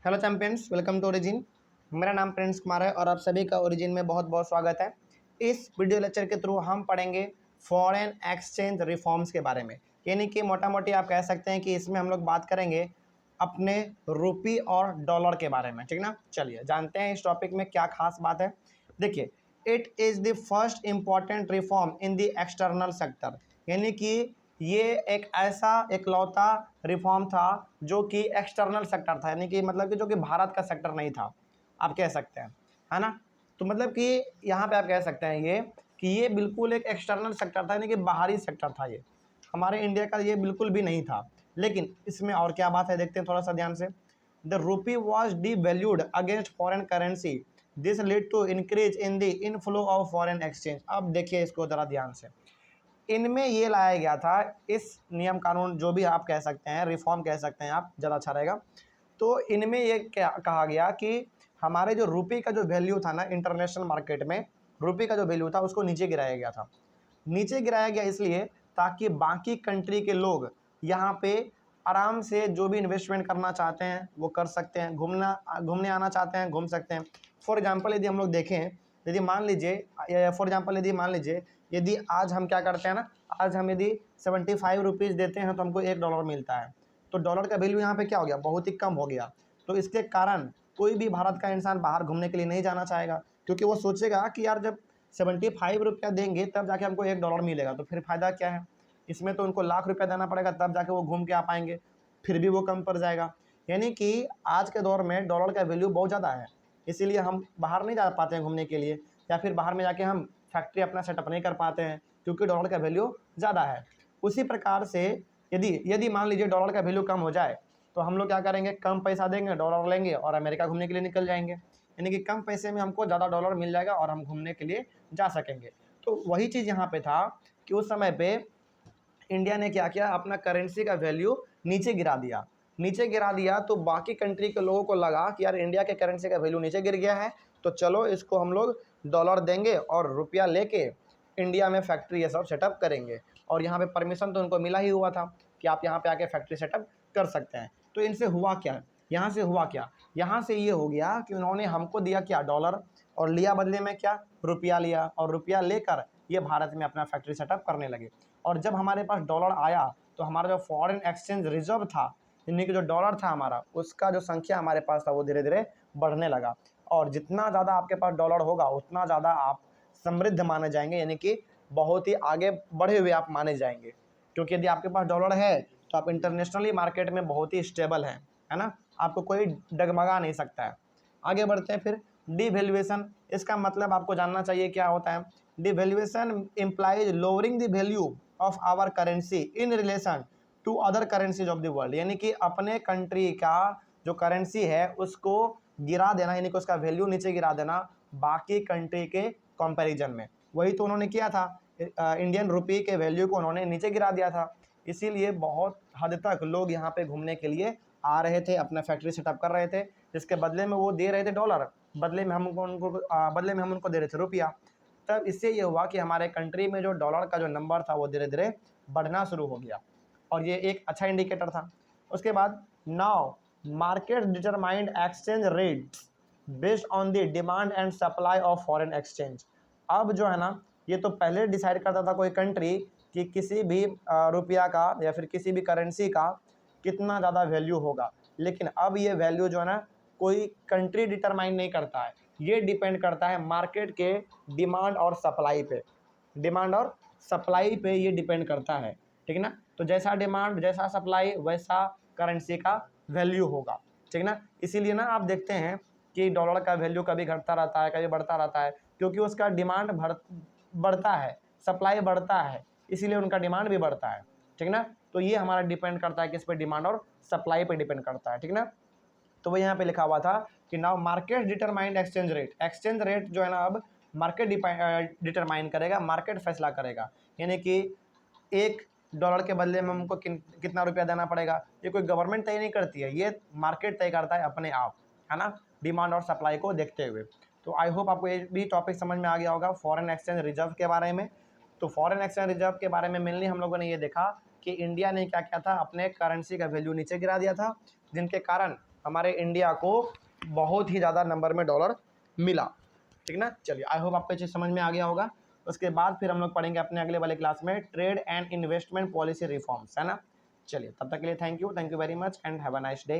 Hello champions, welcome to Origin. मेरा नाम Prince Kumar है और आप सभी का ओरिजिन में बहुत बहुत स्वागत है। इस वीडियो लेक्चर के थ्रू हम पढ़ेंगे फॉरेन एक्सचेंज रिफॉर्म्स के बारे में, यानी कि मोटा मोटी आप कह सकते हैं कि इसमें हम लोग बात करेंगे अपने रुपी और डॉलर के बारे में, ठीक ना। चलिए जानते हैं इस टॉपिक में क्या खास बात है। देखिए, it is the first important reform in the external sector, यानी कि ये एक ऐसा इकलौता रिफॉर्म था जो कि एक्सटर्नल सेक्टर था, यानी कि मतलब कि जो कि भारत का सेक्टर नहीं था, आप कह सकते हैं, है ना। तो मतलब कि यहाँ पे आप कह सकते हैं ये बिल्कुल एक एक्सटर्नल सेक्टर था, यानी कि बाहरी सेक्टर था। ये हमारे इंडिया का ये बिल्कुल भी नहीं था। लेकिन इसमें और क्या बात है, देखते हैं थोड़ा सा ध्यान से। The rupee was devalued against foreign currency, this lead to increase in the inflow of foreign exchange. अब देखिए इसको ज़रा ध्यान से, इनमें ये लाया गया था, इस नियम कानून जो भी आप कह सकते हैं, रिफॉर्म कह सकते हैं आप, ज़्यादा अच्छा रहेगा। तो इनमें ये क्या कहा गया कि हमारे जो रुपये का जो वैल्यू था ना इंटरनेशनल मार्केट में, रुपये का जो वैल्यू था उसको नीचे गिराया गया था। नीचे गिराया गया इसलिए ताकि बाकी कंट्री के लोग यहाँ पे आराम से जो भी इन्वेस्टमेंट करना चाहते हैं वो कर सकते हैं, घूमने आना चाहते हैं घूम सकते हैं। फॉर एग्जांपल यदि हम लोग देखें, यदि मान लीजिए यदि आज हम क्या करते हैं ना, आज हम यदि 75 रुपीज़ देते हैं तो हमको $1 मिलता है। तो डॉलर का वैल्यू यहाँ पे क्या हो गया, बहुत ही कम हो गया। तो इसके कारण कोई भी भारत का इंसान बाहर घूमने के लिए नहीं जाना चाहेगा, क्योंकि वो सोचेगा कि यार जब 75 रुपया देंगे तब जाके हमको $1 मिलेगा, तो फिर फ़ायदा क्या है। इसमें तो उनको लाख रुपया देना पड़ेगा तब जाके वो घूम के आ पाएंगे, फिर भी वो कम पड़ जाएगा। यानी कि आज के दौर में डॉलर का वैल्यू बहुत ज़्यादा है, इसीलिए हम बाहर नहीं जा पाते हैं घूमने के लिए, या फिर बाहर में जाके हम फैक्ट्री अपना सेटअप नहीं कर पाते हैं, क्योंकि डॉलर का वैल्यू ज़्यादा है। उसी प्रकार से यदि यदि मान लीजिए डॉलर का वैल्यू कम हो जाए तो हम लोग क्या करेंगे, कम पैसा देंगे, डॉलर लेंगे और अमेरिका घूमने के लिए निकल जाएंगे। यानी कि कम पैसे में हमको ज़्यादा डॉलर मिल जाएगा और हम घूमने के लिए जा सकेंगे। तो वही चीज़ यहाँ पे था कि उस समय पे इंडिया ने क्या किया, अपना करेंसी का वैल्यू नीचे गिरा दिया। तो बाकी कंट्री के लोगों को लगा कि यार इंडिया के करेंसी का वैल्यू नीचे गिर गया है, तो चलो इसको हम लोग डॉलर देंगे और रुपया लेके इंडिया में फैक्ट्री ये सब सेटअप करेंगे। और यहाँ पे परमिशन तो उनको मिला ही हुआ था कि आप यहाँ पे आके फैक्ट्री सेटअप कर सकते हैं। तो इनसे हुआ क्या, यहाँ से ये हो गया कि उन्होंने हमको दिया क्या, डॉलर, और लिया बदले में क्या, रुपया लिया, और रुपया लेकर ये भारत में अपना फैक्ट्री सेटअप करने लगे। और जब हमारे पास डॉलर आया तो हमारा जो फॉरेन एक्सचेंज रिजर्व था, यानी कि जो डॉलर था हमारा, उसका जो संख्या हमारे पास था वो धीरे धीरे बढ़ने लगा। और जितना ज़्यादा आपके पास डॉलर होगा उतना ज़्यादा आप समृद्ध माने जाएंगे, यानी कि बहुत ही आगे बढ़े हुए आप माने जाएंगे। क्योंकि यदि आपके पास डॉलर है तो आप इंटरनेशनली मार्केट में बहुत ही स्टेबल हैं, है ना, आपको कोई डगमगा नहीं सकता है। आगे बढ़ते हैं फिर। डिवैल्यूएशन, इसका मतलब आपको जानना चाहिए क्या होता है। Devaluation implies lowering the value of our currency in relation to other currencies of the world, यानी कि अपने कंट्री का जो करेंसी है उसको गिरा देना, यानी कि उसका वैल्यू नीचे गिरा देना बाकी कंट्री के कंपैरिजन में। वही तो उन्होंने किया था, इंडियन रुपये के वैल्यू को उन्होंने नीचे गिरा दिया था। इसीलिए बहुत हद तक लोग यहाँ पे घूमने के लिए आ रहे थे, अपना फैक्ट्री सेटअप कर रहे थे, जिसके बदले में वो दे रहे थे डॉलर, बदले में हम उनको दे रहे थे रुपया। तब इससे ये हुआ कि हमारे कंट्री में जो डॉलर का जो नंबर था वो धीरे धीरे बढ़ना शुरू हो गया, और ये एक अच्छा इंडिकेटर था। उसके बाद now market determined exchange rate based on the demand and supply of foreign exchange. अब जो है ना, ये तो पहले डिसाइड करता था कोई कंट्री कि किसी भी रुपया का या फिर किसी भी करेंसी का कितना ज़्यादा वैल्यू होगा, लेकिन अब ये वैल्यू जो है ना कोई कंट्री डिटरमाइन नहीं करता है, ये डिपेंड करता है मार्केट के डिमांड और सप्लाई पे ये डिपेंड करता है, ठीक ना। तो जैसा डिमांड जैसा सप्लाई वैसा करेंसी का वैल्यू होगा, ठीक ना। इसीलिए ना आप देखते हैं कि डॉलर का वैल्यू कभी घटता रहता है कभी बढ़ता रहता है, क्योंकि उसका डिमांड बढ़ता है, सप्लाई बढ़ता है, इसीलिए उनका डिमांड भी बढ़ता है, ठीक ना। तो ये हमारा डिपेंड करता है किस पे, डिमांड और सप्लाई पे डिपेंड करता है, ठीक ना। तो वो यहाँ पे लिखा हुआ था कि now market determined exchange rate जो है ना अब मार्केट डिटरमाइन करेगा, मार्केट फैसला करेगा। यानी कि $1 के बदले में हमको कितना रुपया देना पड़ेगा, ये कोई गवर्नमेंट तय नहीं करती है, ये मार्केट तय करता है अपने आप, है ना, डिमांड और सप्लाई को देखते हुए। तो आई होप आपको ये भी टॉपिक समझ में आ गया होगा फॉरेन एक्सचेंज रिजर्व के बारे में। तो फॉरेन एक्सचेंज रिजर्व के बारे में मेनली हम लोगों ने ये देखा कि इंडिया ने क्या किया था, अपने करेंसी का वैल्यू नीचे गिरा दिया था, जिनके कारण हमारे इंडिया को बहुत ही ज़्यादा नंबर में डॉलर मिला। ठीक ना, चलिए आई होप आपको चीज़ समझ में आ गया होगा। उसके बाद फिर हम लोग पढ़ेंगे अपने अगले वाले क्लास में trade and investment policy reforms, है ना। चलिए तब तक के लिए thank you very much and have a nice day.